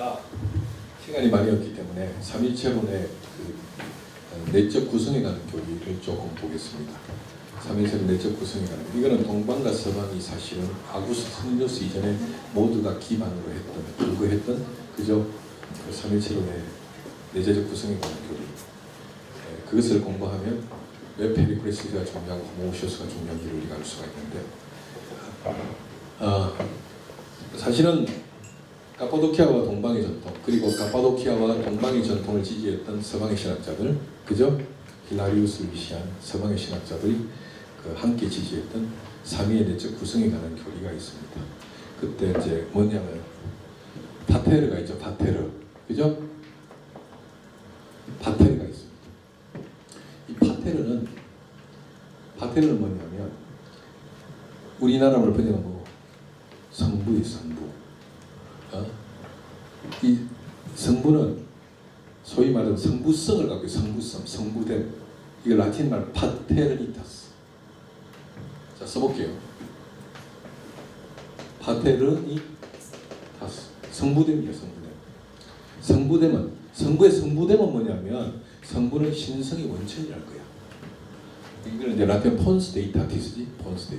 우리가 시간이 많이 없기 때문에 삼일체론의 내적 구성에 관한 교리를 조금 보겠습니다. 삼일체론 내적 구성에 관한 이거는 동방과 서방이 사실은 아구스 스니누스 이전에 모두 다 기반으로 했던 근거했던 그저 그 삼일체론의 내재적 구성에 관한 교리. 그것을 공부하면 왜 페리크레스가 중요하고 호모오시우스가 중요한지를 우리가 알 수가 있는데 사실은 카파도키아와 동방의 전통 그리고 카파도키아와 동방의 전통을 지지했던 서방의 신학자들 그죠? 힐라리우스를 위시한 서방의 신학자들이 함께 지지했던 삼위의 내적 구성에 관한 교리가 있습니다. 그때 이제 뭐냐면 파테르가 있죠. 파테르 그죠? 파테르가 있습니다. 이 파테르는 뭐냐면 우리나라로 번역한 뭐 성부의 성부. 이 성부는 소위 말하는 성부성을 갖고 성부성, 성부됨. 이거 라틴 말 파테르니타스. 자 써볼게요. 파테르니타스. 성부됨이에요, 성부됨. 성부됨은 성부의 성부됨은 뭐냐면 성부는 신성의 원천이랄 거야. 이거는 이제 라틴 폰스 데이타티스지. 폰스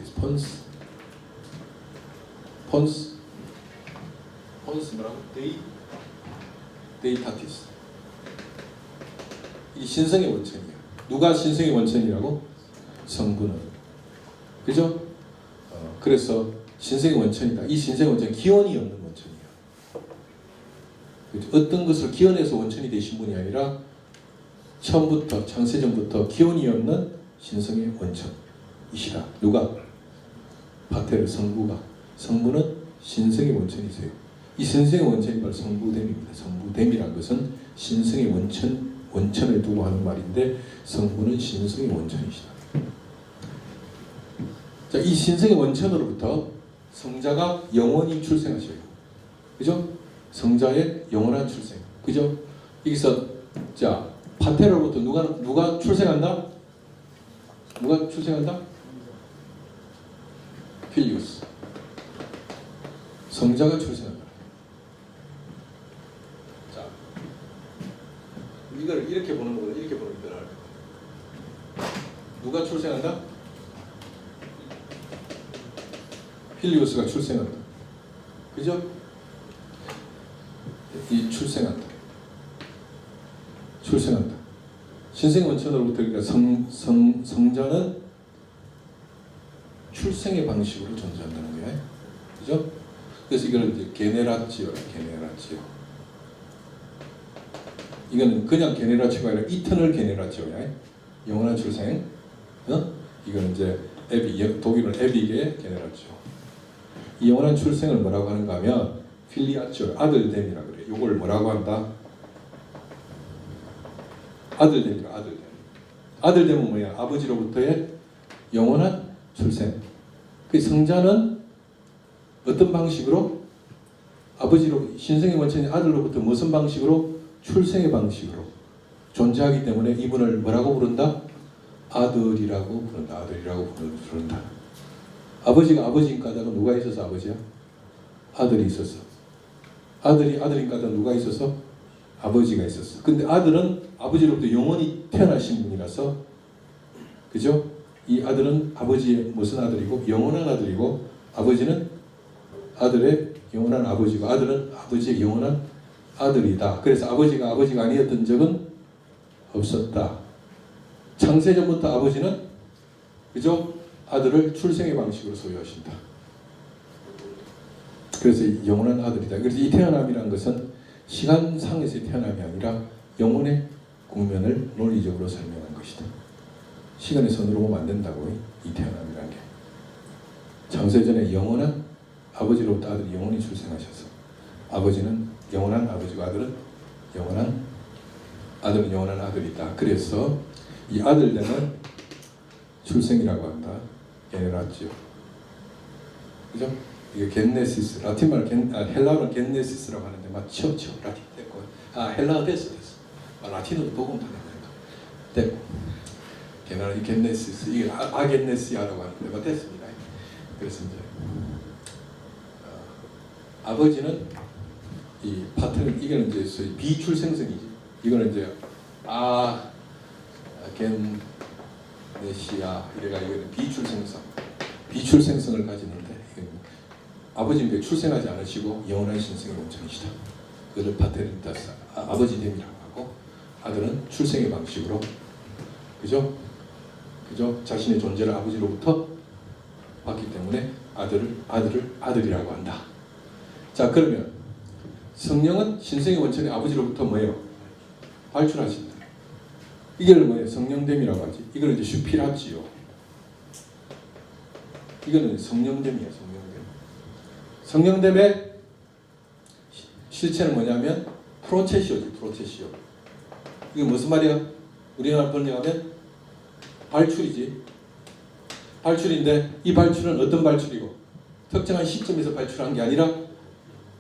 뭐라고? 데이타티스. 이 신성의 원천이야. 누가 신성의 원천이라고? 성부는. 그죠? 그래서 신성의 원천이다. 이 신성의 원천은 기원이 없는 원천이야. 그죠? 어떤 것을 기원해서 원천이 되신 분이 아니라 처음부터 창세전부터 기원이 없는 신성의 원천이시다. 누가? 파테르 성부가. 성부는 신성의 원천이세요. 이 신성의 원천이 바로 성부됨입니다. 성부됨이란 것은 신성의 원천을 두고 하는 말인데 성부는 신성의 원천이시다. 자, 이 신성의 원천으로부터 성자가 영원히 출생하셔요. 그죠? 성자의 영원한 출생. 그죠? 여기서 자 파테르로부터 누가 출생한다? 누가 출생한다? 필리우스. 성자가 출생한다. 자, 이걸 이렇게 보는 거보다 이렇게 보는 게 나을 것 같아요. 누가 출생한다? 필리우스가 출생한다. 그죠? 이 출생한다. 신생 원천으로부터 그러니까 성자는 출생의 방식으로 존재한다는 거예요. 그죠? 그래서 이걸 이제 게네라치오. 이거는 그냥 게네라치오가 아니라 이터널 게네라치오야. 영원한 출생. 이거는 이제 독일은 에비게 게네라치오. 이 영원한 출생을 뭐라고 하는가 하면 필리아치오, 아들됨이라 그래. 이걸 뭐라고 한다? 아들됨이라, 아들됨. 아들됨은 뭐야? 아버지로부터의 영원한 출생. 그 성자는 어떤 방식으로? 아버지로 신성의 원천인 아들로부터 무슨 방식으로? 출생의 방식으로 존재하기 때문에 이분을 뭐라고 부른다? 아들이라고 부른다. 아버지가 아버지인 까닭은 누가 있어서 아버지야? 아들이 있었어. 아들인 까닭은 누가 있어서? 아버지가 있었어. 근데 아들은 아버지로부터 영원히 태어나신 분이라서 그죠? 이 아들은 아버지의 무슨 아들이고 영원한 아들이고 아버지는 아들의 영원한 아버지고 아들은 아버지의 영원한 아들이다. 그래서 아버지가 아니었던 적은 없었다. 창세전부터 아버지는 그죠? 아들을 출생의 방식으로 소유하신다. 그래서 영원한 아들이다. 그래서 이 태어남이란 것은 시간상에서의 태어남이 아니라 영혼의 국면을 논리적으로 설명한 것이다. 시간의 선으로 보면 안 된다고 이 태어남이란 게. 창세전에 영원한 아버지로부터 아들이 영원히 출생하셔서 아버지는 영원한 아버지고 아들은 영원한 아들이다. 그래서 이 아들되는 출생이라고 한다. 게네라치오. 그죠? 이게 겐네시스. 라틴말 헬라어는 겐네시스라고 하는데 맞죠? 라틴 됐고. 헬라어 됐어. 라틴어도 복음 다 됐고. 겐네시스. 이게 아겐네시아라고 하는데 됐습니다. 그래서 이제 아버지는 이 파트는 이거는 이제 소위 비출생성이지. 이거는 이제 겐네시아 이래가 이거는 비출생성을 가지는데 아버지는 출생하지 않으시고 영원한 신성의 원천이시다. 그를 파테르니타스 아버지됨이라고 하고 아들은 출생의 방식으로 그죠? 자신의 존재를 아버지로부터 받기 때문에 아들을 아들이라고 한다. 자, 그러면 성령은 신성의 원천의 아버지로부터 뭐예요? 발출하신다. 이걸 뭐예요? 성령됨이라고 하지. 이걸 이제 슈피라지오. 이거는 성령됨이에요. 성령됨의 실체는 뭐냐면 프로체시오지. 프로체시오. 이게 무슨 말이야? 우리나라 번역하면 발출이지. 발출인데 이 발출은 어떤 발출이고 특정한 시점에서 발출한 게 아니라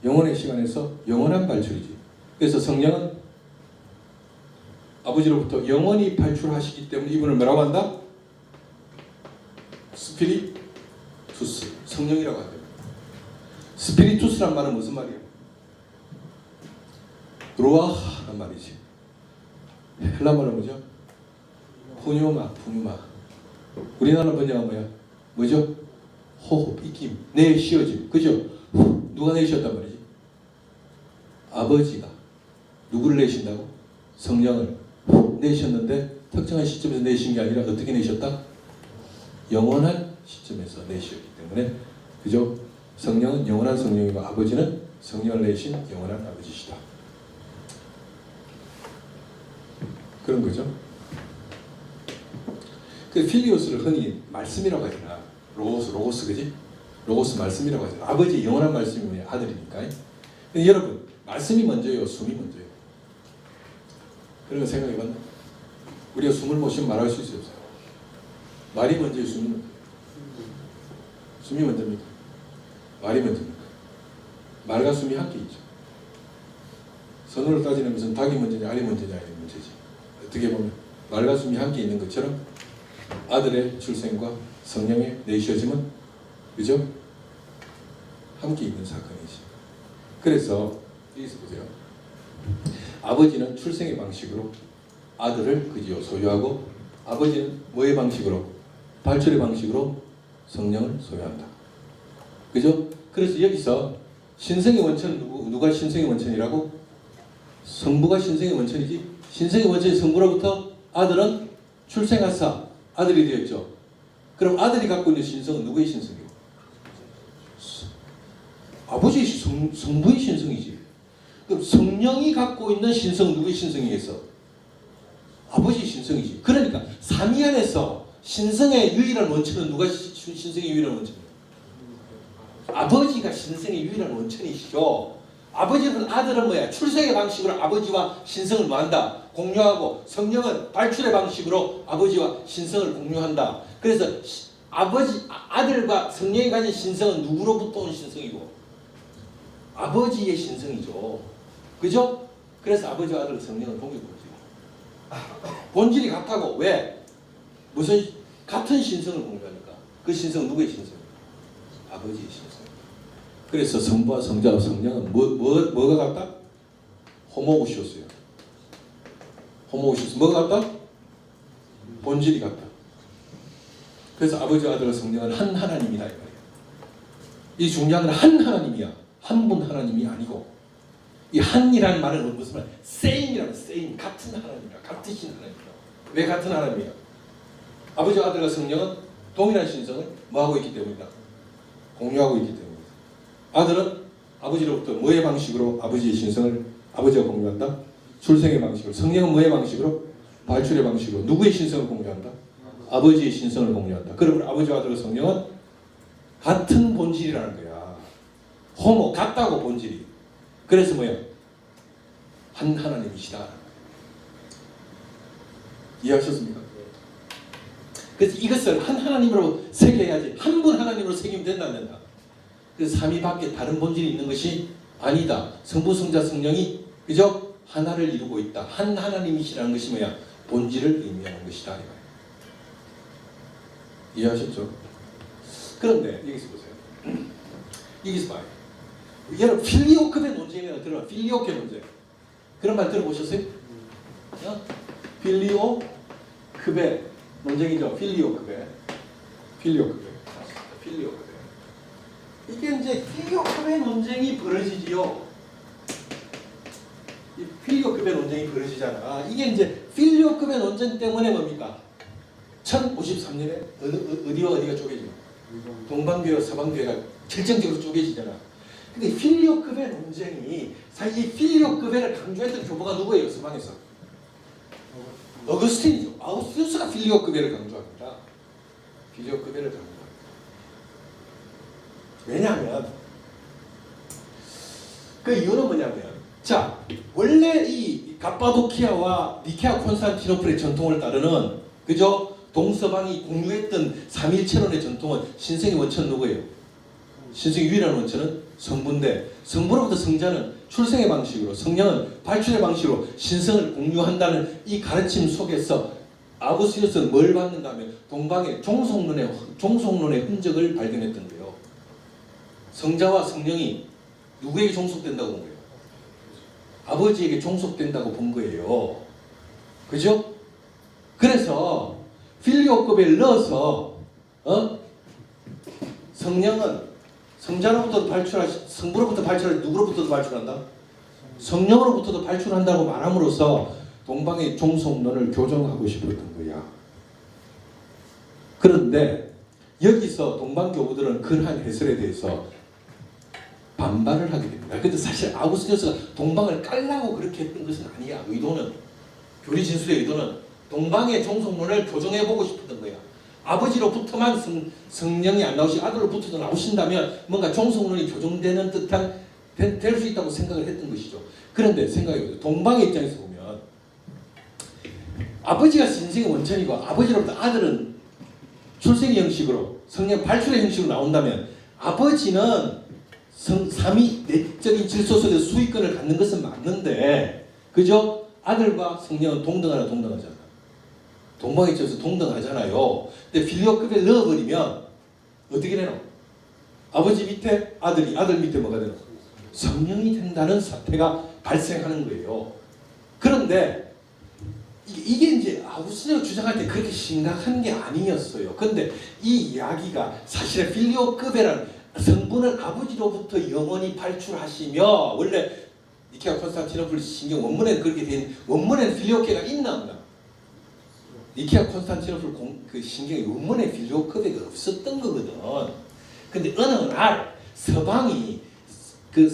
영원의 시간에서 영원한 발출이지. 그래서 성령은 아버지로부터 영원히 발출하시기 때문에 이분을 뭐라고 한다? 스피리투스, 성령이라고 한다. 스피리투스란 말은 무슨 말이에요? 루아흐란 말이지. 헬라 말은 뭐죠? 푸뉴마. 우리나라 번역은 뭐야? 뭐죠? 호흡, 익힘, 내쉬어짐. 그죠? 누가 내쉬었단 말이지? 아버지가 누구를 내신다고? 성령을 내셨는데 특정한 시점에서 내신 게 아니라 어떻게 내셨다? 영원한 시점에서 내셨기 때문에 그죠? 성령은 영원한 성령이고 아버지는 성령을 내신 영원한 아버지시다. 그런 거죠. 그 필리오스를 흔히 말씀이라고 하잖아. 로고스 그지? 로고스 말씀이라고 하잖아. 아버지의 영원한 말씀이 아들이니까. 근데 여러분 말씀이 먼저예요? 숨이 먼저예요? 그런 거 생각해봤나? 우리가 숨을 못 쉬면 말할 수 있어요? 없어요? 말이 먼저예요? 숨이 먼저예요? 숨이 먼저입니까? 말이 먼저입니까? 말과 숨이 함께 있죠. 선으로 따지는 것은 닭이 먼저냐 알이 먼저냐의 문제지. 어떻게 보면 말과 숨이 함께 있는 것처럼 아들의 출생과 성령의 내쉬어짐은 그죠? 함께 있는 사건이지. 그래서 여기서 보세요. 아버지는 출생의 방식으로 아들을 그지요 소유하고 아버지는 뭐의 방식으로? 발출의 방식으로 성령을 소유한다. 그죠? 그래서 여기서 신성의 원천 누가 신성의 원천이라고? 성부가 신성의 원천이지. 신성의 원천이 성부로부터 아들은 출생하사 아들이 되었죠. 그럼 아들이 갖고 있는 신성은 누구의 신성이에요? 아버지의 성부의 신성이지. 그럼 성령이 갖고 있는 신성은 누구의 신성이겠어? 아버지의 신성이지. 그러니까 삼위 안에서 신성의 유일한 원천은 누가 신성의 유일한 원천이에요? 아버지가 신성의 유일한 원천이시죠. 아버지는 아들은 뭐야? 출생의 방식으로 아버지와 신성을 뭐한다? 공유하고 성령은 발출의 방식으로 아버지와 신성을 공유한다. 그래서 아들과 성령이 가진 신성은 누구로부터 온 신성이고? 아버지의 신성이죠. 그죠? 그래서 아버지와 아들 성령은 동일본질. 본질이 같다고. 왜? 무슨 같은 신성을 공유하니까. 그 신성은 누구의 신성이에요? 아버지의 신성. 그래서 성부와 성자와 성령은 뭐가 같다? 호모우시오스예요. 호모우시오스. 뭐가 같다? 본질이 같다. 그래서 아버지와 아들과 성령은 한 하나님이다 이 말이에요. 이 중요한 건 한 하나님이야. 한 분 하나님이 아니고 이 한이라는 말은 무슨 말? same이라는 same 같은 하나님이야. 같으신 하나님이야. 왜 같은 하나님이야? 아버지와 아들과 성령은 동일한 신성을 뭐하고 있기 때문이다. 공유하고 있기 때문이다. 아들은 아버지로부터 뭐의 방식으로 아버지의 신성을 아버지와 공유한다? 출생의 방식으로. 성령은 뭐의 방식으로? 발출의 방식으로. 누구의 신성을 공유한다? 아버지의 신성을 공유한다. 그러면 아버지와 아들과 성령은 같은 본질이라는 거야. 호모, 같다고 본질이. 그래서 뭐야? 한 하나님이시다. 이해하셨습니까? 그래서 이것을 한 하나님으로 새겨야지. 한 분 하나님으로 새기면 된다 안 된다? 그래서 삼위밖에 다른 본질이 있는 것이 아니다. 성부, 성자, 성령이 그죠? 하나를 이루고 있다. 한 하나님이시라는 것이 뭐야? 본질을 의미하는 것이다. 이해하셨죠? 그런데 여기서 보세요. 여기서 봐요. 여러분 필리오급의 논쟁이라고 들어요. 필리오급의 논쟁. 그런 말 들어보셨어요? 필리오급의 논쟁이죠. 필리오급의. 이게 이제 필리오급의 논쟁이 벌어지지요. 이 필리오급의 논쟁이 벌어지잖아. 이게 이제 필리오급의 논쟁 때문에 뭡니까? 1053년에 어디와 어디가 쪼개져? 동방교회와 서방교회가 결정적으로 쪼개지잖아. 근데 필리오급의 논쟁이 사실 이 필리오급회를 강조했던 교부가 누구예요? 서방에서? 어거스틴이죠. 아우구스티누스가 필리오급회를 강조합니다. 필리오급회를 강조합니다. 왜냐하면 그 이유는 뭐냐면 자 원래 이 갑바도키아와 니케아 콘스탄티노플의 전통을 따르는 그죠? 동서방이 공유했던 삼위일체론의 전통은 신성의 원천은 누구예요? 신성의 유일한 원천은 성부인데 성부로부터 성자는 출생의 방식으로 성령은 발출의 방식으로 신성을 공유한다는 이 가르침 속에서 아구스티누스는 뭘 받는가 하면 동방의 종속론의 흔적을 발견했던 거예요. 성자와 성령이 누구에게 종속된다고 본 거예요? 아버지에게 종속된다고 본 거예요. 그죠? 그래서 필리오급에 넣어서 성령은 성자로부터 성부로부터 발출할 누구로부터도 발출한다? 성령으로부터도 발출한다고 말함으로써 동방의 종속론을 교정하고 싶었던 거야. 그런데 여기서 동방 교부들은 그러한 해설에 대해서 반발을 하게 됩니다. 근데 사실 아우구스티누스가 동방을 깔라고 그렇게 했던 것은 아니야. 의도는 교리 진술의 의도는 동방의 종속론을 교정해보고 싶었던 거야. 아버지로부터만 성령이 안 나오시 아들로부터도 나오신다면 뭔가 종속론이 교정되는 듯한 될 수 있다고 생각을 했던 것이죠. 그런데 생각해보세요. 동방의 입장에서 보면 아버지가 신성의 원천이고 아버지로부터 아들은 출생의 형식으로 성령 발출의 형식으로 나온다면 아버지는 삼위 내적인 질서 속에서 수익권을 갖는 것은 맞는데 그죠? 아들과 성령은 동등하잖아. 동방의 입장에서 동등하잖아요. 근데 필리오급에 넣어버리면 어떻게 되노? 아버지 밑에 아들이 아들 밑에 뭐가 되노? 성령이 된다는 사태가 발생하는 거예요. 그런데 이게 이제 아우구스티누스가 주장할 때 그렇게 심각한 게 아니었어요. 근데 이 이야기가 사실은 필리오급에란 성부는 아버지로부터 영원히 발출하시며 원래 니케아 콘스탄티노플 신경 원문에 그렇게 된 원문에는 필리오급회가 있나 없나? 니케아 콘스탄티노플 그 신경이 원문에 필리오급회가 없었던 거거든. 근데 어느 날 서방이 그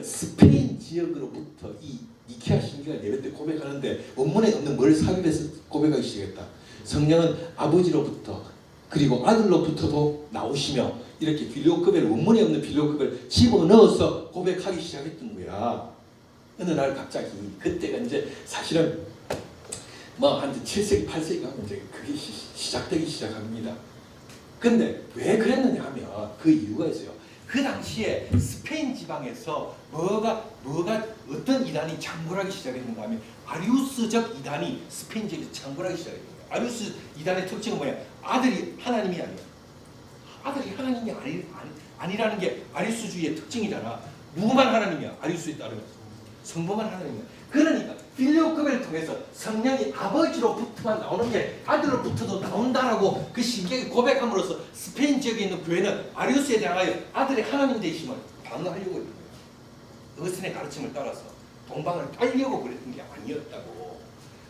스페인 지역으로부터 이 니케아 신경을 내뱉 때 고백하는데 원문에 없는 뭘 삽입해서 고백하기 시작했다. 성령은 아버지로부터 그리고 아들로부터도 나오시며 이렇게 필리오급회를 원문에 없는 필리오급회를 집어넣어서 고백하기 시작했던 거야. 어느 날 갑자기 그때가 이제 사실은 뭐 한 7세기 8세기 가면 이제 그게 시작되기 시작합니다. 근데 왜 그랬느냐 하면 그 이유가 있어요. 그 당시에 스페인 지방에서 뭐가 어떤 이단이 창궐하기 시작했는가 하면 아리우스적 이단이 스페인 지역에서 창궐하기 시작했는 거예요. 아리우스 이단의 특징은 뭐냐? 아들이 하나님이 아니야. 아들이 하나님이 아니라는 게 아리우스주의의 특징이잖아. 누구만 하나님이야? 아리우스에 따르면 성부만 하나님이야. 그러니까 필리오급회를 통해서 성령이 아버지로부터만 나오는 게 아들로부터도 나온다라고 그 신기하게 고백함으로써 스페인 지역에 있는 교회는 아리우스에 대하여 아들의 하나님 되심을 방어하려고 했던 거예요. 어거스틴의 가르침을 따라서 동방을 깔려고 그랬던 게 아니었다고.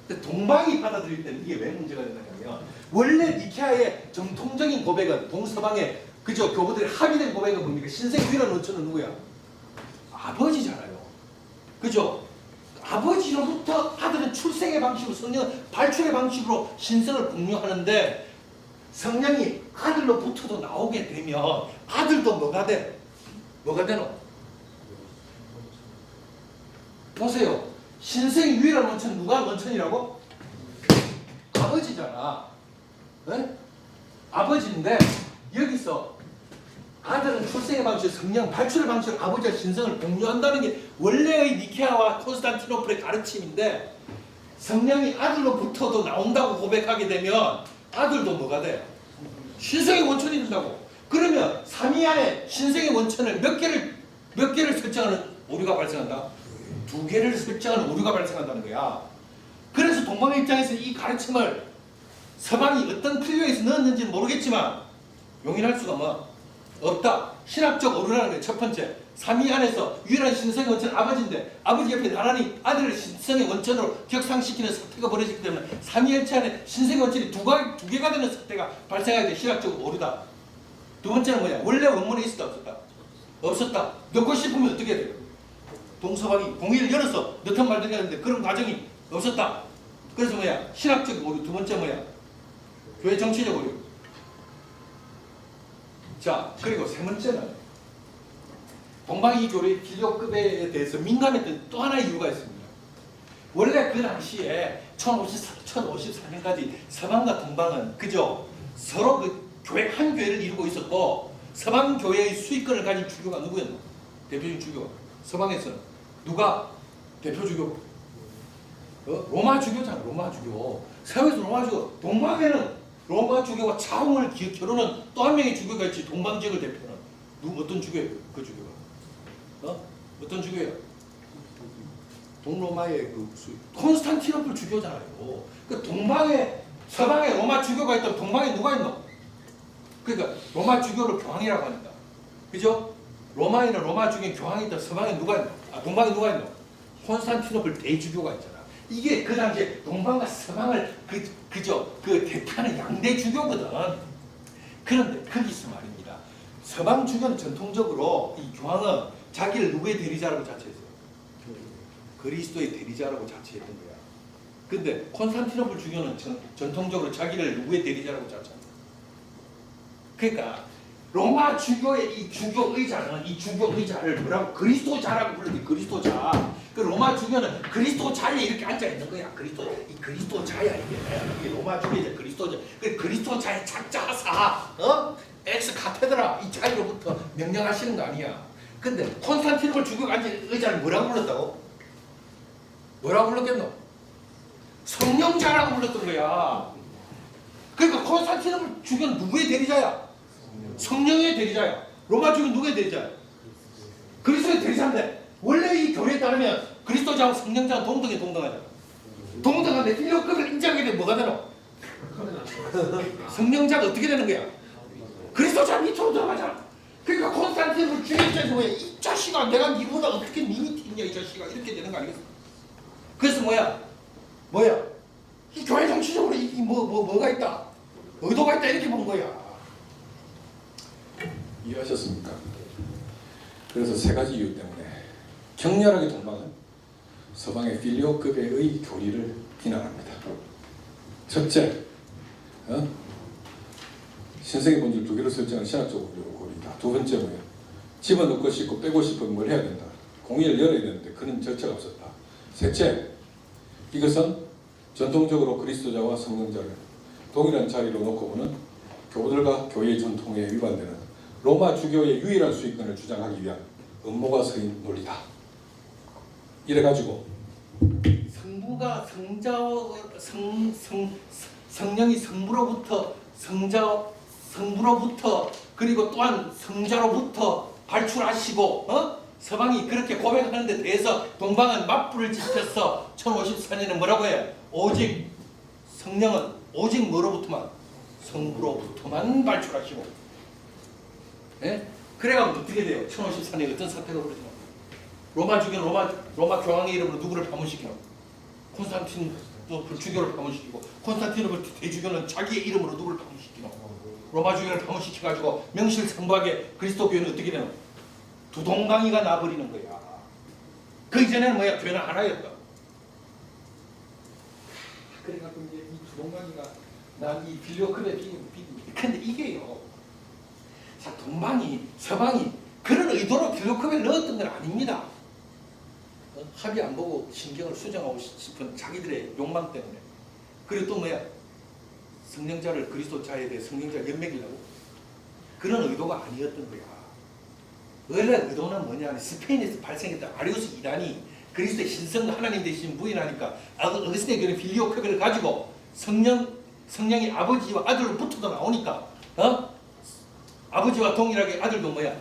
근데 동방이 받아들일 때는 이게 왜 문제가 된다면 원래 니케아의 정통적인 고백은 동서방의 그저 교부들의 합의된 고백은 뭡니까? 신생 유일한 원천은 누구야? 아버지잖아요. 그죠? 아버지로부터 아들은 출생의 방식으로 성령은 발출의 방식으로 신성을 공유하는데 성령이 아들로부터도 나오게 되면 아들도 뭐가 돼? 뭐가 되노? 보세요. 신성의 유일한 원천 누가 원천이라고? 아버지잖아. 네? 아버지인데 여기서 아들은 출생의 방식, 성령 발출의 방식으로 아버지와 신성을 공유한다는 게 원래의 니케아와 콘스탄티노플의 가르침인데 성령이 아들로부터도 나온다고 고백하게 되면 아들도 뭐가 돼? 신성의 원천이 된다고. 그러면 삼위 안에 신성의 원천을 몇 개를 몇 개를 설정하는 오류가 발생한다? 2개를 설정하는 오류가 발생한다는 거야. 그래서 동방의 입장에서 이 가르침을 서방이 어떤 필요에서 넣었는지는 모르겠지만 용인할 수가 없다. 신학적 오류라는 게 첫 번째. 삼위 안에서 유일한 신성의 원천은 아버지인데 아버지 옆에 나란히 아들을 신성의 원천으로 격상시키는 사태가 벌어지기 때문에 삼위일체 안에 신성의 원천이 두 개가 되는 사태가 발생하게 돼 신학적 오류다. 두 번째는 뭐냐? 원래 원문에 있었다 없었다? 없었다. 넣고 싶으면 어떻게 해야 돼요? 동서방이 공의를 열어서 넣던 말들이 하는데 그런 과정이 없었다. 그래서 뭐야? 신학적 오류. 두 번째 뭐야? 교회 정치적 오류. 자, 그리고 세 번째는 동방이 교회 필요급에 대해서 민감했던 또 하나의 이유가 있습니다. 원래 그 당시에 1054년까지 서방과 동방은 그저 서로 그 교회 한 교회를 이루고 있었고 서방 교회의 수익권을 가진 주교가 누구였나? 대표적인 주교가 서방에서는 누가 대표 주교? 로마 주교잖아. 로마 주교. 서양에서 로마 주교. 동방에는 로마 주교와 차홍을 겨루는 또 한 명의 주교가 있지. 동방 지역을 대표하는 어떤 주교예요? 그 주교가 어떤 주교예요? 동로마의 콘스탄티노플 주교잖아요. 그 동방에 서방에 로마 주교가 있다면 동방에 누가 있노? 그러니까 로마 주교를 교황이라고 합니다. 그죠? 로마에는 로마 주교인 교황이 있다. 서방에 누가 있노? 동방에 누가 있노? 콘스탄티노플 대주교가 있잖아. 이게 그 당시에 동방과 서방을 그 대표하는 양대 주교거든. 그런데 거기서 말입니다. 서방 주교는 전통적으로 이 교황은 자기를 누구의 대리자라고 자처했어요? 그리스도의 대리자라고 자처했던 거야. 근데 콘스탄티노플 주교는 전통적으로 자기를 누구의 대리자라고 자처합니다. 그러니까 로마 주교의 이 주교의자는 이 주교의자를 뭐라고? 그리스도자라고 부르지. 그리스도자. 그 로마 주교는 그리스도자에 이렇게 앉아 있는 거야. 그리스도자야 이게 로마 주교의 그리스도자. 그 그리스도자의 작자하사, 엑스 카테드라 이 자리로부터 명령하시는 거 아니야. 근데 콘스탄티노플 주교가 앉은 의자를 뭐라고 불렀다고? 뭐라고 불렀겠노? 성령자라고 불렀던 거야. 그러니까 콘스탄티노플 주교는 누구의 대리자야? 성령의 대리자야. 로마 주교는 누구의 대리자야? 그리스도의 대리자인데 원래 이 교리에 따르면 그리스도자하고 성령자는 동등하잖아. 동등한데 필요급을 인정하게 되면 뭐가 되노? 성령자가 어떻게 되는 거야? 그리스도자 밑으로 들어가잖아. 그러니까 콘스탄티노플 주교 입장에서 뭐야? 이 자식아 내가 니보다 어떻게 니 밑에 있냐 이 자식아 이렇게 되는 거 아니겠어? 그래서 뭐야? 이 교회 정치적으로 뭐가 있다? 의도가 있다 이렇게 본 거야. 이해하셨습니까? 그래서 세 가지 이유 때문에 격렬하게 동방은 서방의 필리오급의 교리를 비난합니다. 첫째, 신성의 본질 2개로 설정한 신학적 고리다. 두 번째 뭐야? 집어넣고 싶고 빼고 싶으면 뭘 해야 된다. 공의를 열어야 되는데 그런 절차가 없었다. 셋째, 이것은 전통적으로 그리스도자와 성령자를 동일한 자리로 놓고 보는 교우들과 교회의 전통에 위반되는 로마 주교의 유일한 수익권을 주장하기 위한 음모가 서인 논리다. 이래가지고 성부가 성령이 성부로부터 그리고 또한 성자로부터 발출하시고 서방이 그렇게 고백하는 데 대해서 동방은 맞불을 지펴서 1054년에 뭐라고 해요? 오직 성령은 오직 뭐로부터만? 성부로부터만 발출하시고 그래가지고 어떻게 돼요? 1054년에 어떤 사태가 벌어지나? 로마 주교는 로마 교황의 이름으로 누구를 파문시키나? 콘스탄티노플 주교를 파문시키고 콘스탄티노플 대주교는 자기의 이름으로 누구를 파문시키나? 로마 주교를 파문시켜가지고 명실상부하게 그리스도 교회는 어떻게 되나? 두 동강이가 나버리는 거야. 그 이전에는 뭐야? 교회는 하나였다. 그래갖고 이제 이 두 동강이가 난 이 빌려급의 근데 이게요. 자, 동방이 서방이 그런 의도로 빌려급에 넣었던 건 아닙니다. 합의 안 보고 신경을 수정하고 싶은 자기들의 욕망 때문에. 그리고 또 뭐야? 성령자를 그리스도자에 대해 성령자 연맥이라고? 그런 의도가 아니었던 거야. 원래 의도는 뭐냐? 스페인에서 발생했던 아리우스 이단이 그리스도의 신성 하나님 되신 부인하니까 어거스틴의 교회는 필리오크를 가지고 성령이 아버지와 아들로부터도 나오니까 아버지와 동일하게 아들도 뭐야?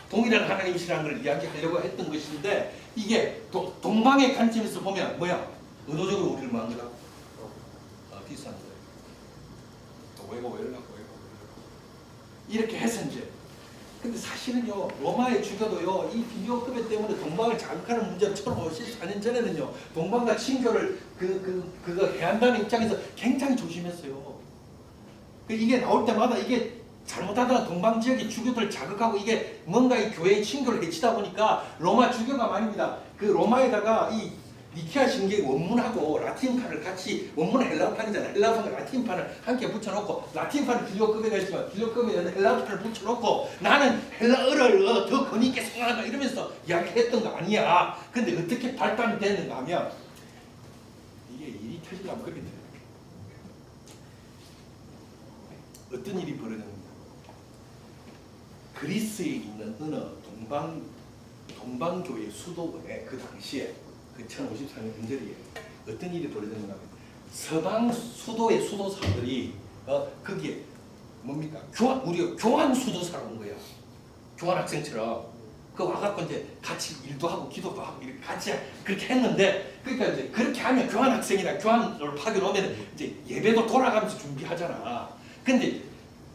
동일한 하나님이시라는 걸 이야기하려고 했던 것인데 이게 동방의 관점에서 보면 뭐야? 의도적으로 우리를 뭐 한 거라고? 비싼 거예요. 왜고 이렇게 해서 이제 근데 사실은요 로마의 주교도요 이 비교급여 때문에 동방을 자극하는 문제로 1554년 전에는요 동방과 친교를 그거 해야 한다는 입장에서 굉장히 조심했어요. 이게 나올 때마다 이게 잘못하다가 동방 지역의 주교들을 자극하고 이게 뭔가 이 교회의 친교를 해치다 보니까 로마 주교가 말입니다. 그 로마에다가 이 니케아 신경의 원문하고 라틴판을 같이 원문은 헬라어판이잖아요. 헬라어판과 라틴판을 함께 붙여놓고 라틴판은 빌리오급여가 있지만 빌리오급여에는 헬라어판을 붙여놓고 나는 헬라어를 더 권위 있게 생각한다 이러면서 이야기했던 거 아니야. 근데 어떻게 발단이 됐는가 하면 이게 일이 터지려면 그렇게 돼요. 어떤 일이 벌어졌는가. 그리스에 있는 어느 동방교회 수도원에 그 당시에 그 1054년 근절이에요. 어떤 일이 벌어졌는가 하면 서방 수도의 수도사들이 거기에 뭡니까? 우리가 교환 수도사로 온 거예요. 교환 학생처럼 그 와갖고 이제 같이 일도 하고 기도도 하고 이렇게 같이 그렇게 했는데 그러니까 이제 그렇게 하면 교환 학생이나 교환을 파견오면 이제 예배도 돌아가면서 준비하잖아. 근데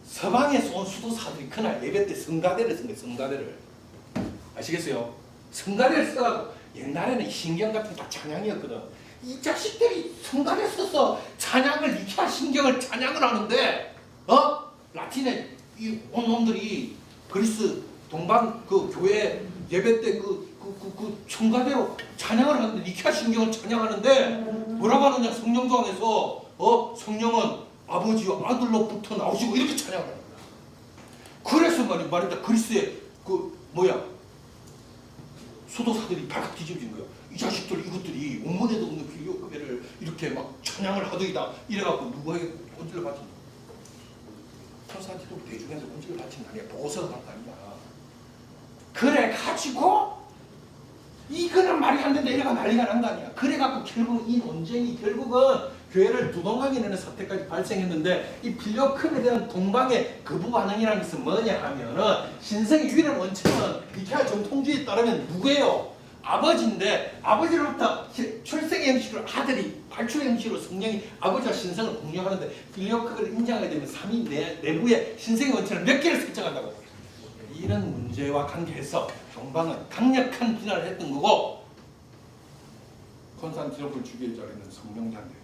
서방에서 온 수도사들이 그날 예배 때 성가대를 쓴 거예요. 성가대를 아시겠어요? 성가대를 써가지고 옛날에는 신경 같은 게 다 찬양이었거든. 이 자식들이 성가대 써서 찬양을 니케아 신경을 찬양을 하는데 라틴의 이 온 놈들이 그리스 동방 그 교회 예배 때 그 성가대로 찬양을 하는데 니케아 신경을 찬양하는데 뭐라고 하느냐 성령도안에서 성령은 아버지와 아들로부터 나오시고 이렇게 찬양을 하는 거야. 그래서 말이다 그리스의 수도사들이 발칵 뒤집어진 거야. 이 자식들 이것들이 원문에도 없는 빌리오급여를 이렇게 막 찬양을 하더이다. 이래갖고 누구에게 본질을 바친 거야. 천사한테도 대중에서 본질을 바친 거 아니야. 보고서가 한 거 아니야. 그래가지고 이거는 말이 안 된다. 이래가 난리가 난 거 아니야. 그래갖고 결국 이 논쟁이 결국은 교회를 두동강이 내는 사태까지 발생했는데 이 빌리오급에 대한 동방의 거부 반응이라는 것은 뭐냐 하면은 신성의 유일한 원칙은 니케아 정통주의에 따르면 누구예요? 아버지인데 아버지로부터 출생의 형식으로 아들이 발출의 형식으로 성령이 아버지와 신성을 공유하는데 빌리오급을 인정하게 되면 삼위 내부의 신성의 원칙을 몇 개를 설정한다고. 이런 문제와 관계해서 동방은 강력한 비난을 했던 거고 콘스탄티노플 주교자리는 성령자인데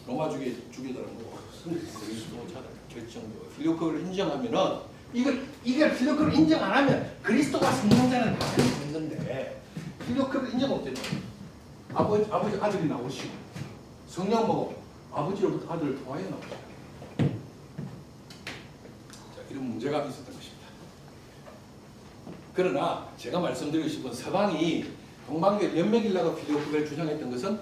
로마 주교자는 뭐 그리스도자다 결정되고 빌리오급을 인정하면은 이걸 빌리오급을 인정 안 하면 그리스도가 성령자는 다 되는 건데 빌리오급을 인정 못했죠. 아버지 아들이 나오시고 성령 보고 아버지로부터 아들을 통하여 나오시고 자 이런 문제가 있었던 것입니다. 그러나 제가 말씀드리고 싶은 서방이 동방교회 몇몇일라고 빌리오급을 주장했던 것은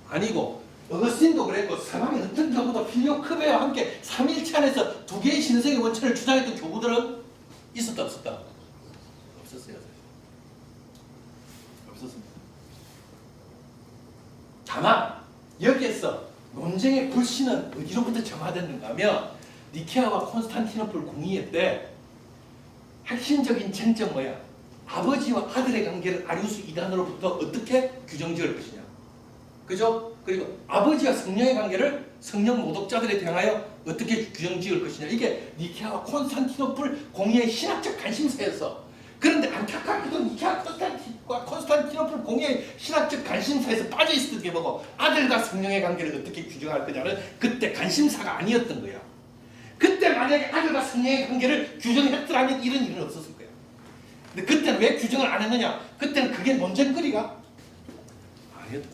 아니고 어거스틴도 그랬고 서방의 어떤 경우도 빌리오급여와 함께 삼위일체 안에서 두 개의 신성의 원천을 주장했던 교부들은 있었다 없었다? 없었어요. 없었습니다. 다만 여기에서 논쟁의 불신은 어디로부터 정화됐는가 하면 니케아와 콘스탄티노플 공의회 때 핵심적인 쟁점 뭐야? 아버지와 아들의 관계를 아리우스 이단으로부터 어떻게 규정지을 것이냐. 그죠? 그리고 아버지와 성령의 관계를 성령 모독자들에 대하여 어떻게 규정지을 것이냐. 이게 니케아와 콘스탄티노플 공의의 신학적 관심사였어. 그런데 안타깝게도 니케아 콘스탄티노플 공의의 신학적 관심사에서 빠져있었던 게 뭐고 아들과 성령의 관계를 어떻게 규정할 거냐는 그때 관심사가 아니었던 거야. 그때 만약에 아들과 성령의 관계를 규정했더라면 이런 일은 없었을 거야. 근데 그때는 왜 규정을 안 했느냐? 그때는 그게 논쟁거리가 아니었다.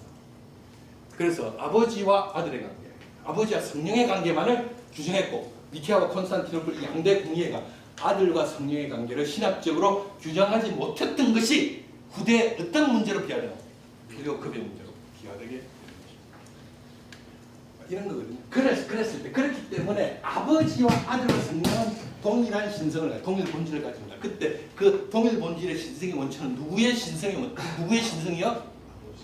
그래서 아버지와 아들의 관계, 아버지와 성령의 관계만을 규정했고 니케아와 콘스탄티노플 양대 공의회가 아들과 성령의 관계를 신학적으로 규정하지 못했던 것이 후대에 어떤 문제로 비하되나? 빌리오급의 문제로 비하되게 이런 거거든요. 그랬을 때 그렇기 때문에 아버지와 아들과 성령은 동일한 신성을 동일 본질을 가집니다. 그때 그 동일 본질의 신성의 원천은 누구의 신성이요?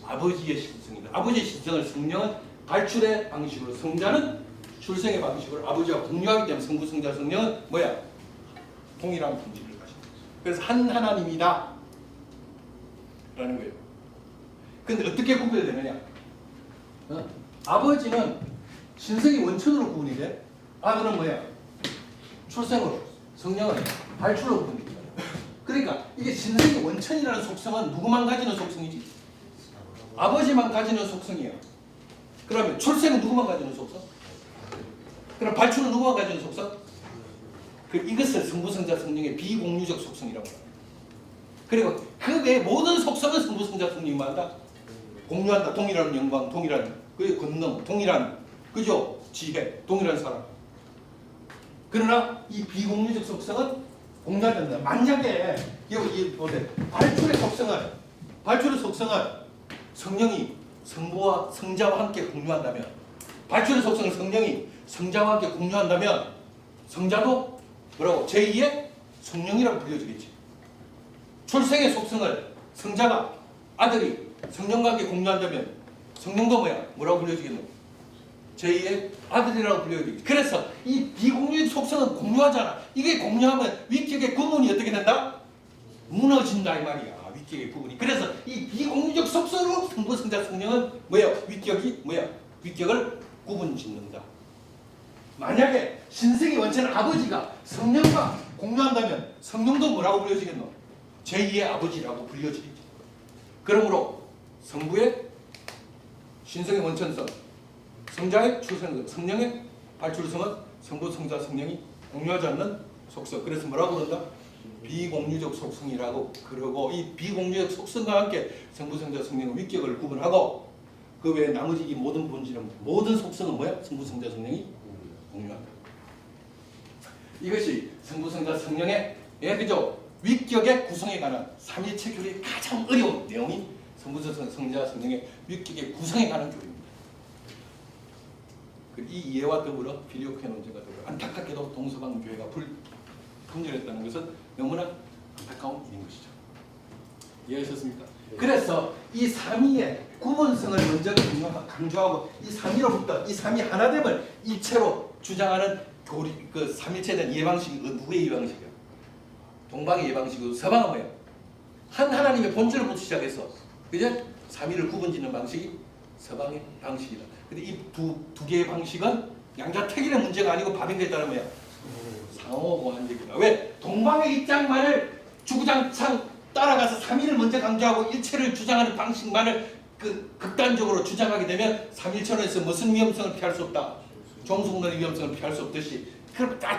아버지의 신성입니다. 아버지의 신성을 성령은 발출의 방식으로 성자는 출생의 방식으로 아버지와 공유하기 때문에 성부, 성자, 성령은 뭐야? 동일한 본질을 가집니다. 그래서 한 하나님이다 라는 거예요. 근데 어떻게 구별되느냐? 아버지는 신성이 원천으로 구분이 돼. 아들은 뭐야? 출생으로, 성령은 발출로 구분이 돼. 그러니까 이게 신성이 원천이라는 속성은 누구만 가지는 속성이지? 아버지만 가지는 속성이에요. 그러면 출생은 누구만 가지는 속성? 그럼 발출은 누구만 가지는 속성? 이것을 성부, 성자, 성령의 비공유적 속성이라고 합니다. 그리고 그 외 모든 속성은 성부, 성자, 성령만 한다. 공유한다. 동일한 영광, 동일한 그 권능, 동일한 그죠? 지혜, 동일한 사랑. 그러나 이 비공유적 속성은 공유하지 않는다. 만약에 여기 발출의 속성은 성령이 성부와 성자와 함께 공유한다면, 발출의 속성을 성령이 성자와 함께 공유한다면 성자도 뭐라고? 제2의 성령이라고 불려지겠지. 출생의 속성을 성자가 아들이 성령과 함께 공유한다면 성령도 뭐라고 불려지겠노? 제2의 아들이라고 불려지겠지. 그래서 이 비공유의 속성은 공유하잖아. 이게 공유하면 위격의 구분이 어떻게 된다? 무너진다 이 말이야. 위격의 구분이. 그래서 이 비공유적 속성으로 성부, 성자, 성령은 위격을 구분 짓는다. 만약에 신성의 원천은 아버지가 성령과 공유한다면 성령도 뭐라고 불려지겠노? 제2의 아버지라고 불려지겠지. 그러므로 성부의 신성의 원천성, 성자의 출생성, 성령의 발출성은 성부, 성자, 성령이 공유하지 않는 속성. 그래서 뭐라고 그런다? 비공유적 속성이라고 그러고, 이 비공유적 속성과 함께 성부, 성자, 성령의 위격을 구분하고, 그 외에 나머지 이 모든 본질은, 모든 속성은 뭐야? 성부, 성자, 성령이 공유한다. 이것이 성부, 성자, 성령의 그죠? 위격의 구성에 관한 삼위일체 교리의 가장 어려운 내용이 성부, 성자, 성령의 위격의 구성에 관한 교리입니다. 이 이해와 더불어 필요케 논쟁과 더불어 안타깝게도 동서방 교회가 분열했다는 것은 너무나 안타까운 일인 것이죠. 이해하셨습니까? 그래서 이 삼위의 구본성을 먼저 강조하고, 이 삼위로부터 이 삼위 하나됨을 일체로 주장하는 교리, 그 삼위일체에 대한 이해방식이 누구의 이해방식이야? 동방의 이해방식이고, 서방은 뭐예요? 한 하나님의 본질로부터 시작해서 그죠? 삼위를 구분짓는 방식이 서방의 방식이다. 근데 이 두 개의 방식은 양자택일의 문제가 아니고 바빙크에 따른 뭐야? 상호보완적이다. 왜? 동방의 입장만을 주구장창 따라가서 삼위를 먼저 강조하고 일체를 주장하는 방식만을 극단적으로 주장하게 되면 삼위일체론에서 무슨 위험성을 피할 수 없다. 종속론의 위험성을 피할 수 없듯이,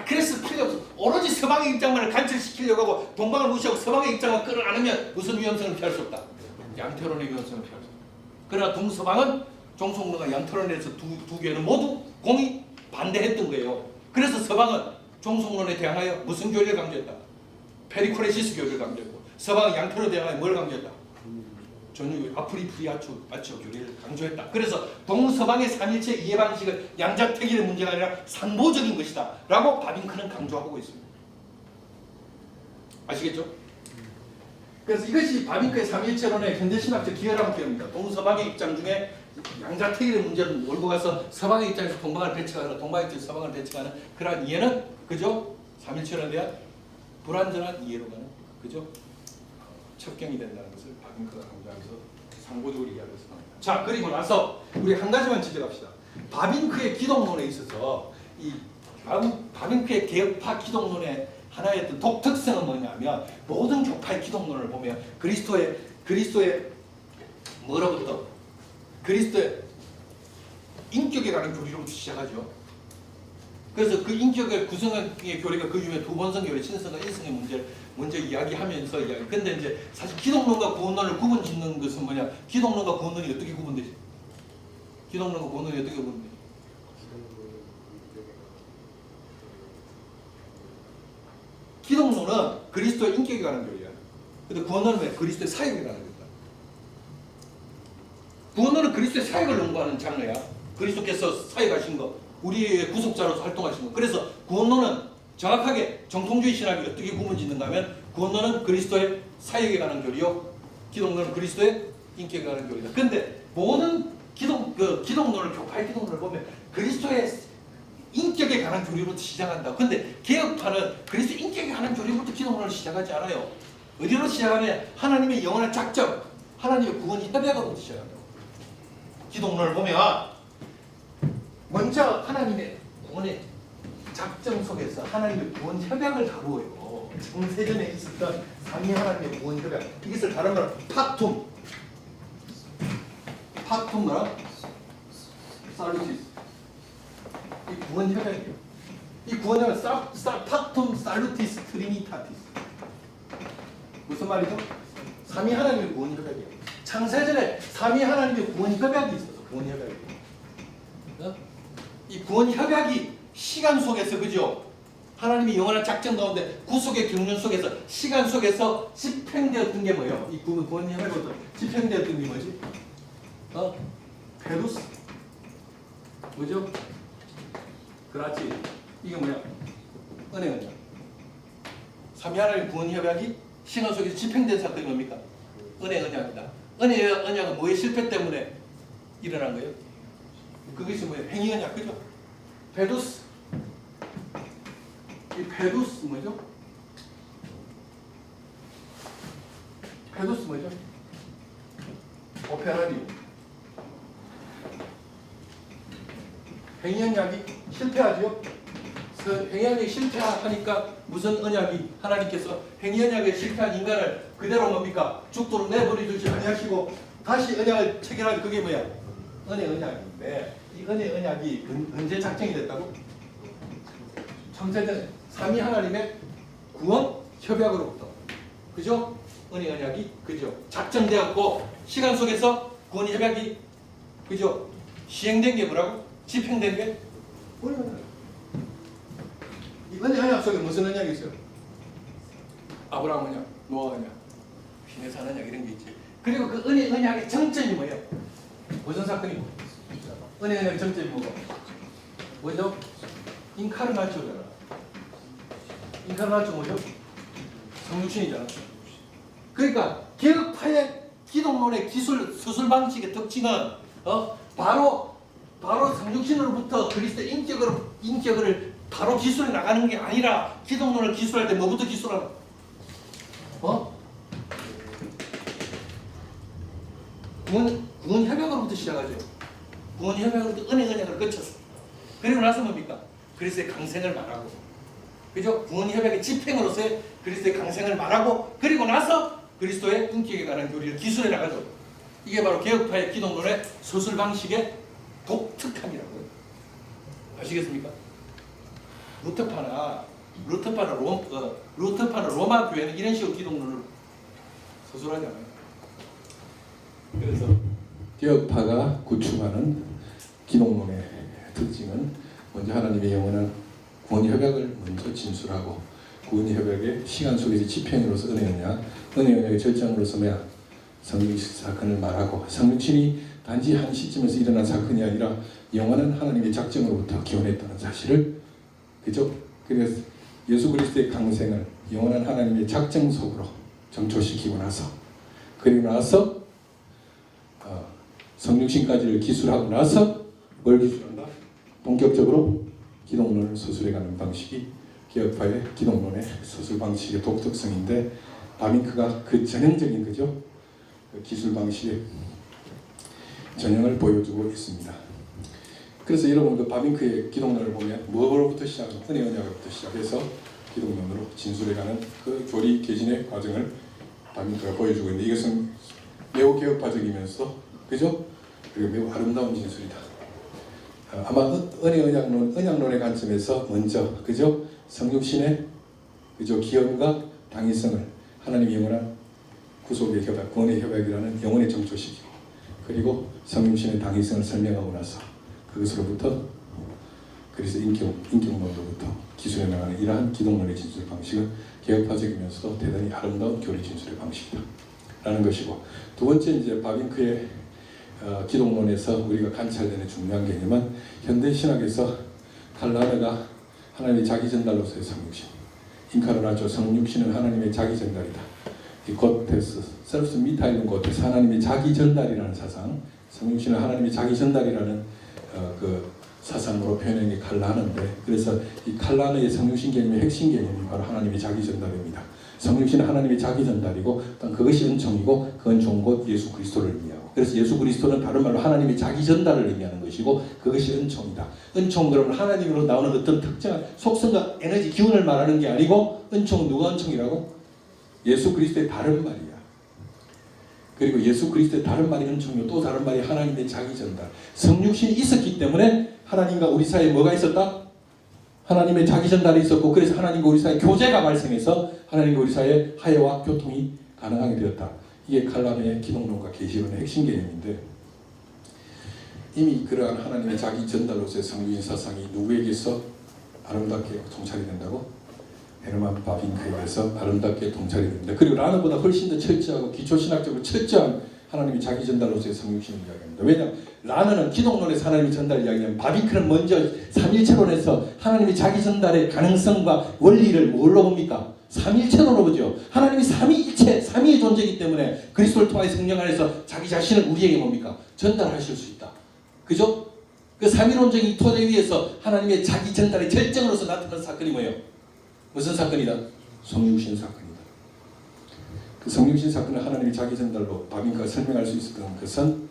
그래서 필요 없어. 오로지 서방의 입장만을 관철시키려고 하고 동방을 무시하고 서방의 입장만 끌어안으면 무슨 위험성을 피할 수 없다. 양태론의 위험성을 피할 수 없다. 그러나 동서방은 종속론과 양태론에서 두 개는 모두 공이 반대했던 거예요. 그래서 서방은 종속론에 대항하여 무슨 교리를 강조했다? 페리코레시스 교리를 강조했고, 서방은 양태론에 대항하여 뭘 강조했다? 전유 아프리프리아초 교리를 강조했다. 그래서 동서방의 삼일체 이해 방식은 양자택일의 문제가 아니라 상보적인 것이다 라고 바빙크는 강조하고 있습니다. 아시겠죠? 그래서 이것이 바빙크의 삼일체론의 현대신학적 기여라고 표현합니다. 동서방의 입장 중에 양자택일의 문제를 몰고 가서 서방의 입장에서 동방을 배척하거나 동방의 입장에서 서방을 배척하는 그러한 이해는 그죠? 삼일체론에 대한 불완전한 이해로 가는 그죠? 첩경이 된다는 것을 바빙크가 강조하면서 상보적으로 이야기를 했습니다. 자, 그리고 나서 우리 한 가지만 지적합시다. 바빙크의 기독론에 있어서 이 바빙크의 개혁파 기독론의 하나의 어떤 독특성은 뭐냐면, 모든 교파의 기독론을 보면 그리스도의 뭐로부터? 그리스도의 인격에 관한 교리로부터 시작하죠. 그래서 그 인격을 구성한 교리가 그 중에 두번성 교리, 신성과 일성의 문제를 먼저 이야기하면서 근데 이제 사실 기독론과 구원론을 구분짓는 것은 뭐냐? 기독론과 구원론이 어떻게 구분되지? 기독론과 구원론이 어떻게 구분되지? 기독론은 그리스도의 인격에 관한 교리야. 근데 구원론은 왜? 그리스도의 사역에 관한 교리다. 구원론은 그리스도의 사역을 연구하는 장르야. 그리스도께서 사역하신 거, 우리의 구속자로서 활동하신 거. 그래서 구원론은 정확하게 정통주의 신학이 어떻게 구분짓는가 하면, 구원론은 그리스도의 사역에 관한 교리요, 기독론은 그리스도의 인격에 관한 교리다. 근데 모든 기독론을, 교파의 기독론을 보면 그리스도의 인격에 관한 교리부터 시작한다. 근데 개혁파는 그리스도 인격에 관한 교리부터 기독론을 시작하지 않아요. 어디로 시작하냐? 하나님의 영원한 작정, 하나님의 구원 협약으로부터 시작한다. 기독론을 보면 먼저 하나님의 구원의 작정 속에서 하나님의 구원 협약을 다루어요. 창세전에 있었던 삼위 하나님의 구원 협약. 이것을 다루면 팍툼 뭐라? 살루티스. 이 구원 협약이에요. 이 구원 협약 팍툼 살루티스 트리니타티스. 무슨 말이죠? 삼위 하나님의 구원 협약이에요. 창세전에 삼위 하나님의 구원 협약이 있어서 구원 협약이. 이 구원 협약이 시간 속에서 그죠? 하나님의 영원한 작정 가운데 구속의 경륜 속에서 시간 속에서 집행되었던 게 뭐예요? 이 구원 협약으로 집행되었던 게 뭐지? 페루스 뭐죠? 그렇지. 이게 뭐야? 은혜언약. 삼위 하나님의 구원 협약이 시간 속에서 집행된 사건이 뭡니까? 은혜 언약이다. 은혜 언약은 뭐의 실패 때문에 일어난 거예요? 그것이 뭐예요? 행위 언약, 그죠? 페두스. 이 페두스 뭐죠? 페두스 뭐죠? 오페라리움. 행위 언약이 실패하죠? 행위 언약이 실패하니까 무슨 언약이 하나님께서 행위 언약에 실패한 인간을 그대로 뭡니까? 죽도록 내버려두지 아니하시고 다시 언약을 체결하는 그게 뭐야? 은혜 언약인데 이 은혜 언약이 언제 작정이 됐다고? 창세전 삼위 하나님의 구원 협약으로부터 그죠? 은혜 언약이 그죠? 작정되었고 시간 속에서 구원 협약이 그죠? 시행된 게 뭐라고? 집행된 게 은혜 언약. 이 은혜 언약 속에 무슨 언약이 있어요? 아브라함 언약, 노아 언약, 신의 산 언약 이런 게 있지. 그리고 그 은혜 언약의 정점이 뭐예요? 무슨 사건이고? 은혜 언약의 정점이 뭐고? 뭐죠? 인카르나초잖아. 인카르나초 뭐죠? 성육신이잖아. 그러니까 개혁파의 기독론의 수술 방식의 특징은 바로 성육신으로부터 그리스도의 인격을 바로 기술해 나가는 게 아니라 기독론을 기술할 때 뭐부터 기술하나? 구원 협약으로부터 시작하죠. 구원 협약으로부터 은혜 언약을 거쳤어. 그리고 나서 뭡니까? 그리스도의 강생을 말하고, 그죠? 구원 협약의 집행으로서의 그리스도의 강생을 말하고, 그리고 나서 그리스도의 인격에 관한 교리를 기술해 나가죠. 이게 바로 개혁파의 기독론의 서술 방식의 독특함이라고요. 아시겠습니까? 루터파나 로마 교회는 이런 식으로 기독론을 서술하지 않아요. 그래서 개혁파가 구축하는 기독론의 특징은 먼저 하나님의 영원한 구원 협약을 먼저 진술하고 구원 협약의 시간 속에서 집행으로서 은혜 언약의 절정으로서 뭐야? 성육신 사건을 말하고 성육신이 단지 한 시점에서 일어난 사건이 아니라 영원한 하나님의 작정으로부터 기원했다는 사실을 그죠? 그래서 예수 그리스도의 강생을 영원한 하나님의 작정 속으로 정초시키고 나서 그리고 나서 성육신까지를 기술하고 나서 뭘 기술한다? 본격적으로 기독론을 서술해가는 방식이 개혁파의 기독론의 서술 방식의 독특성인데 바밍크가 그 전형적인 그죠? 그 기술 방식의 전형을 보여주고 있습니다. 그래서 여러분 그 바밍크의 기독론을 보면 뭐로부터 시작하는 은혜 언약부터 시작해서 기독론으로 진술해가는 그 교리 개진의 과정을 바밍크가 보여주고 있는데 이것은 매우 개혁파적이면서 그죠? 그리고 매우 아름다운 진술이다. 아마 은혜 언약론의 관점에서 먼저 그죠? 성육신의 그죠? 기원과 당위성을 하나님의 영원한 구속의 협약, 구원의 협약이라는 영혼의 정초시키고 그리고 성육신의 당위성을 설명하고 나서 그것으로부터 그래서 인격론으로부터 기술해 나가는 이러한 기독론의 진술 방식은 개혁파적이면서도 대단히 아름다운 교리 진술의 방식이다 라는 것이고 두 번째 이제 바빙크의 기독론에서 우리가 관찰되는 중요한 개념은 현대 신학에서 칼라르가 하나님의 자기 전달로서의 성육신, 인카르나초 성육신은 하나님의 자기 전달이다. 이 고테스, 셀프스 미타일은 고테스 하나님의 자기 전달이라는 사상, 성육신은 하나님의 자기 전달이라는 그 사상으로 표현한 게 칼라는데, 그래서 이 칼라의 성육신 개념의 핵심 개념이 바로 하나님의 자기 전달입니다. 성육신은 하나님의 자기 전달이고, 또 그것이 은총이고, 그 은총은 곧 예수 그리스도를 의미하고, 그래서 예수 그리스도는 다른 말로 하나님의 자기 전달을 의미하는 것이고, 그것이 은총이다. 은총은 그러면 하나님으로 나오는 어떤 특정한 속성과 에너지, 기운을 말하는 게 아니고, 은총은 누가 은총이라고? 예수 그리스도의 다른 말이야. 그리고 예수 그리스도의 다른 말이 은총이고, 또 다른 말이 하나님의 자기 전달. 성육신이 있었기 때문에 하나님과 우리 사이에 뭐가 있었다? 하나님의 자기 전달이 있었고, 그래서 하나님과 우리 사이에 교제가 발생해서 하나님과 우리 사이에 화해와 교통이 가능하게 되었다. 이게 칼람의 기독론과 계시론의 핵심 개념인데, 이미 그러한 하나님의 자기 전달로서의 성육신 사상이 누구에게서 아름답게 통찰이 된다고? 헤르만 바빙크에게서 아름답게 통찰이 됩니다. 그리고 라너보다 훨씬 더 철저하고 기초신학적으로 철저한 하나님의 자기 전달로서의 성육신을 이야기합니다. 왜냐하면 라너는 기독론에서 하나님의 전달을 이야기하면, 바빙크는 먼저 삼일체론에서 하나님의 자기 전달의 가능성과 원리를 뭘로 봅니까? 삼일체론으로 보죠. 하나님이 삼위일체, 삼위의 존재이기 때문에 그리스도를 통해 성령 안에서 자기 자신을 우리에게 뭡니까? 전달하실 수 있다. 그죠? 그 삼위론적인 토대 위에서 하나님의 자기 전달의 결정으로서 나타난 사건이 뭐예요? 무슨 사건이다? 성육신 사건이다. 그 성육신 사건을 하나님의 자기 전달로 바빙크가 설명할 수 있었던 것은,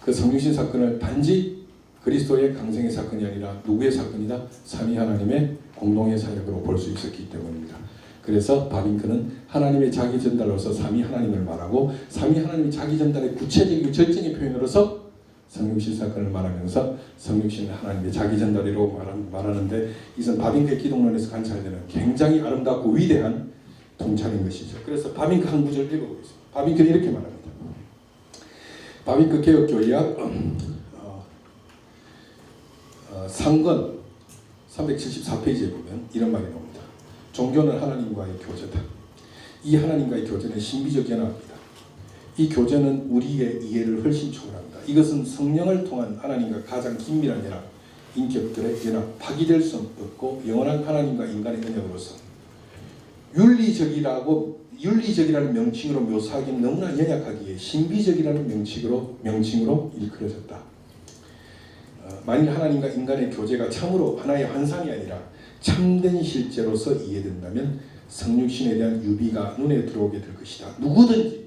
그 성육신 사건을 단지 그리스도의 강생의 사건이 아니라 누구의 사건이다? 삼위 하나님의 공동의 사역으로 볼 수 있었기 때문입니다. 그래서 바빙크는 하나님의 자기 전달로서 삼위 하나님을 말하고, 삼위 하나님의 자기 전달의 구체적이고 절정의 표현으로서 성육신 사건을 말하면서 성육신은 하나님의 자기 전달이라고 말하는데, 이것은 바빙크의 기독론에서 관찰되는 굉장히 아름답고 위대한 통찰인 것이죠. 그래서 바빙크 한 구절 읽어보겠습니다. 바빙크는 이렇게 말합니다. 바빙크 개혁교리학 상권 374페이지에 보면 이런 말이 나옵니다. 종교는 하나님과의 교제다. 이 하나님과의 교제는 신비적 연합이다. 이 교제는 우리의 이해를 훨씬 초월합니다. 이것은 성령을 통한 하나님과 가장 긴밀한 연합, 인격들의 연합, 파기될 수 없고 영원한 하나님과 인간의 언약으로서 윤리적이라는 명칭으로 묘사하기는 너무나 연약하기에 신비적이라는 명칭으로 일컬어졌다. 만일 하나님과 인간의 교제가 참으로 하나의 환상이 아니라 참된 실제로서 이해된다면 성육신에 대한 유비가 눈에 들어오게 될 것이다. 누구든지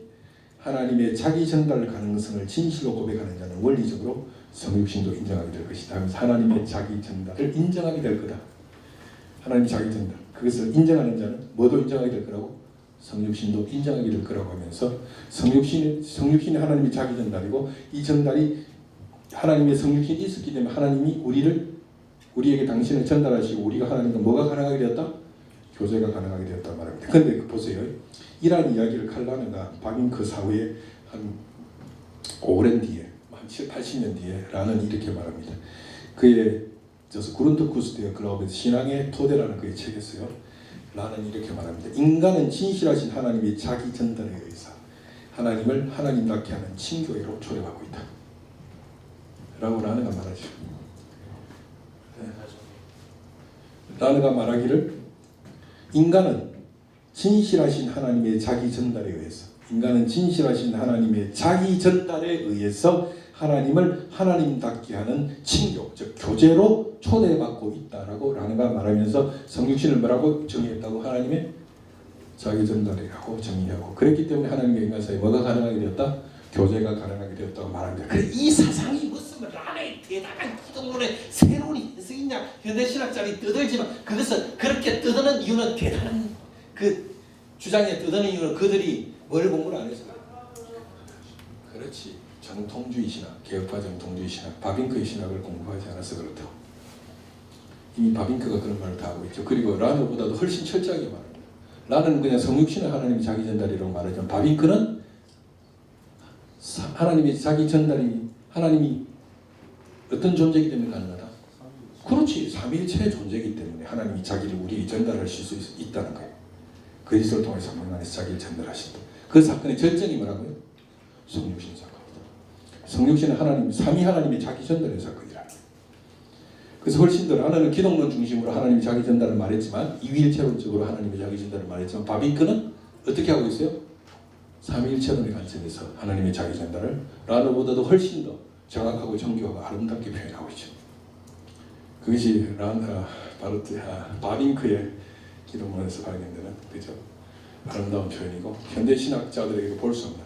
하나님의 자기 전달 가능성을 진실로 고백하는 자는 원리적으로 성육신도 인정하게 될 것이다 하면서 하나님의 자기 전달을 인정하게 될 거다. 하나님의 자기 전달, 그것을 인정하는 자는 뭐도 인정하게 될 거라고? 성육신도 인정하게 될 거라고 하면서 성육신이 하나님의 자기 전달이고, 이 전달이 하나님의 성육신이 있었기 때문에 하나님이 우리에게 당신을 전달하시고 우리가 하나님과 뭐가 가능하게 되었다? 교제가 가능하게 되었다 말합니다. 그런데 보세요. 이러한 이야기를 칼라느가 바빙크 사후에 한 오랜 뒤에, 한 7, 80년 뒤에 라는 이렇게 말합니다. 그의 그룬트쿠스트의 글로벌 신앙의 토대라는 그의 책에서요. 라는 이렇게 말합니다. 인간은 진실하신 하나님의 자기 전달에 의해서 하나님을 하나님답게 하는 친교회로 초래하고 있다. 라고 라느가 말하죠. 라느가 말하기를, 인간은 진실하신 하나님의 자기 전달에 의해서, 인간은 진실하신 하나님의 자기 전달에 의해서 하나님을 하나님답게 하는 친교, 즉 교제로 초대받고 있다라고 라느가 말하면서 성육신을 뭐라고 정의했다고? 하나님의 자기 전달이라고 정의하고, 그랬기 때문에 하나님과 인간 사이에 뭐가 가능하게 되었다? 교제가 가능하게 되었다고 말합니다. 그래, 이 사상이 무슨 라의 대단한 기독론의 새로운 해석이냐, 현대신학자들이 떠들지만 그것은 그렇게 떠드는 이유는, 대단한 그 주장에 떠드는 이유는 그들이 뭘 공부를 안 해서 그렇지. 정통주의 신학, 개혁파 정통주의 신학, 바빙크의 신학을 공부하지 않아서 그렇다고. 이미 바빙크가 그런 말을 다 하고 있죠. 그리고 라너보다도 훨씬 철저하게 말합니다. 라너는 그냥 성육신은 하나님의 자기 전달이라고 말하지만, 바빙크는 하나님의 자기 전달이 하나님이 어떤 존재이기 때문에 가능하다? 그렇지. 삼위일체의 존재이기 때문에 하나님이 자기를 우리에게 전달하실 수 있다는 거예요. 그리스도를 통해 성령 안에서 자기를 전달하신다. 그 사건의 절정이 뭐라고요? 성육신 사건이다. 성육신은 하나님, 삼위 하나님의 자기 전달의 사건이라. 그래서 훨씬 더 라너는 기독론 중심으로 하나님의 자기 전달을 말했지만, 이위일체론적으로 하나님의 자기 전달을 말했지만, 바빙크는 어떻게 하고 있어요? 삼위일체론의 관점에서 하나님의 자기 전달을 라너보다도 훨씬 더 정확하고 정교하고 아름답게 표현하고 있죠. 그것이 바빙크의 기독론에서 발견되는 그죠? 아름다운 표현이고 현대 신학자들에게도 볼 수 없는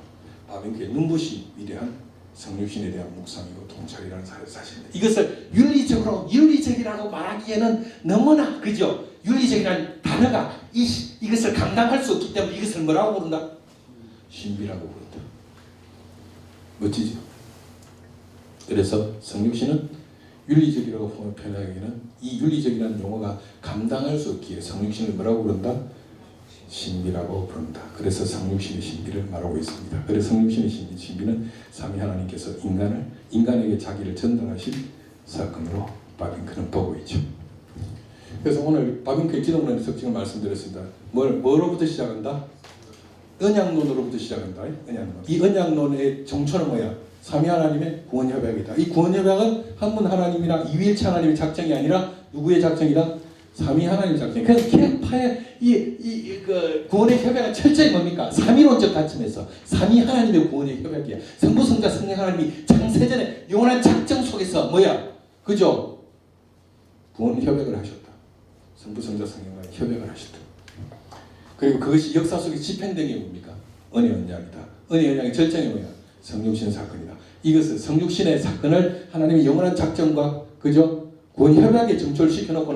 바빙크의 눈부시 위대한 성육신에 대한 묵상이고 통찰이라는 사실입니다. 이것을 윤리적이라고 말하기에는 너무나 그죠? 윤리적이라는 단어가 이것을 감당할 수 없기 때문에 이것을 뭐라고 부른다? 신비라고 부른다. 멋지죠? 그래서 성육신은 윤리적이라고 표현하기에는 이 윤리적이라는 용어가 감당할 수 없기에 성육신을 뭐라고 부른다? 신비라고 부른다. 그래서 성육신의 신비를 말하고 있습니다. 그래서 성육신의 신비는 삼위 하나님께서 인간에게 자기를 전달하신 사건으로 바빙크는 보고 있죠. 그래서 오늘 바빙크의 기독론의 특징을 말씀드렸습니다. 뭐로부터 시작한다? 언약론으로부터 시작한다. 언약론. 이 언약론의 정초는 뭐야? 삼위 하나님의 구원협약이다. 이 구원협약은 한 분 하나님이랑 이위일체 하나님의 작정이 아니라 누구의 작정이다? 삼위 하나님의 작정. 그래서 개혁파의 그 구원의 협약은 철저히 뭡니까? 삼위론적 관점에서 삼위 하나님의 구원의 협약이야. 성부, 성자, 성령 하나님이 창세전에 영원한 작정 속에서 뭐야? 그죠? 구원 협약을 하셨다. 성부, 성자, 성령과 협약을 하셨다. 그리고 그것이 역사 속에 집행된 게 뭡니까? 은혜 언약이다. 은혜 언약의 절정이 뭐야? 성육신 사건이다. 이것은 성육신의 사건을 하나님의 영원한 작정과 그죠? 구원 협약에 점철시켜 놓고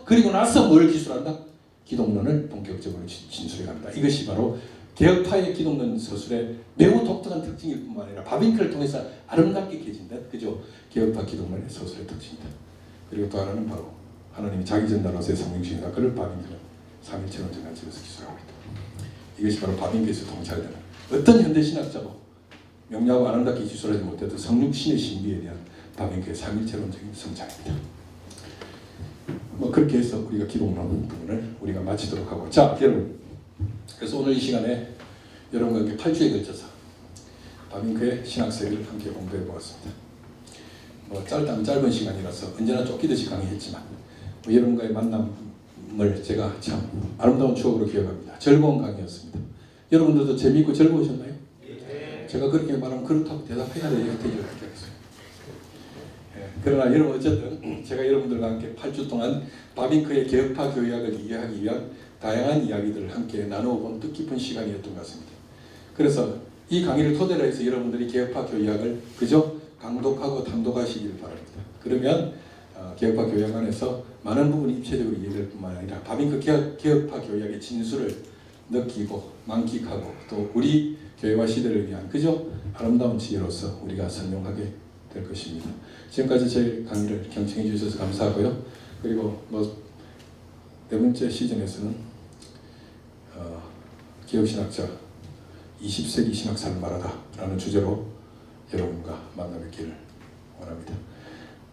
그리고 나서 뭘 기술한다? 기독론을 본격적으로 진술해 갑니다. 이것이 바로 개혁파의 기독론 서술의 매우 독특한 특징일 뿐만 아니라 바빙크를 통해서 아름답게 개진된 그죠? 개혁파 기독론의 서술의 특징이다. 그리고 또 하나는 바로 하나님이 자기 전달로서의 성육신 사건을 바빙크는 삼일체론적 관점에서 기술하고 있다. 이것이 바로 바빙크에서 통찰되는 어떤 현대 신학자도 명료하고 아름답게 기술하지 못해도 성육신의 신비에 대한 바빙크의 삼일체론적인 성장입니다. 그렇게 해서 우리가 기독론 부분을 우리가 마치도록 하고, 자 여러분, 그래서 오늘 이 시간에 여러분과 함께 8주에 걸쳐서 바빙크의 신학세계를 함께 공부해 보았습니다. 짧은 시간이라서 언제나 쫓기듯이 강의했지만 여러분과의 만남을 제가 참 아름다운 추억으로 기억합니다. 즐거운 강의였습니다. 여러분들도 재미있고 즐거우셨나요? 제가 그렇게 말하면 그렇다고 대답해야 되겠어요. 그러나 여러분 어쨌든 제가 여러분들과 함께 8주 동안 바빙크의 개혁파 교약을 이해하기 위한 다양한 이야기들을 함께 나누어 본 뜻깊은 시간이었던 것 같습니다. 그래서 이 강의를 토대로 해서 여러분들이 개혁파 교약을 그저 강독하고 탐독하시길 바랍니다. 그러면 개혁파 교약 안에서 많은 부분이 입체적으로 이해될 뿐만 아니라 바빙크 개혁파 교약의 진수를 느끼고 만끽하고 또 우리 교회와 시대를 위한 그저 아름다운 지혜로서 우리가 선용하게 될 것입니다. 지금까지 제 강의를 경청해 주셔서 감사하고요. 그리고 네 번째 시즌에서는 기억신학자 20세기 신학사를 말하다 라는 주제로 여러분과 만나뵙기를 원합니다.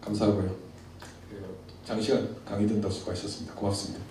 감사하고요. 그리고 장시간 강의 듣는다 수고하셨습니다. 고맙습니다.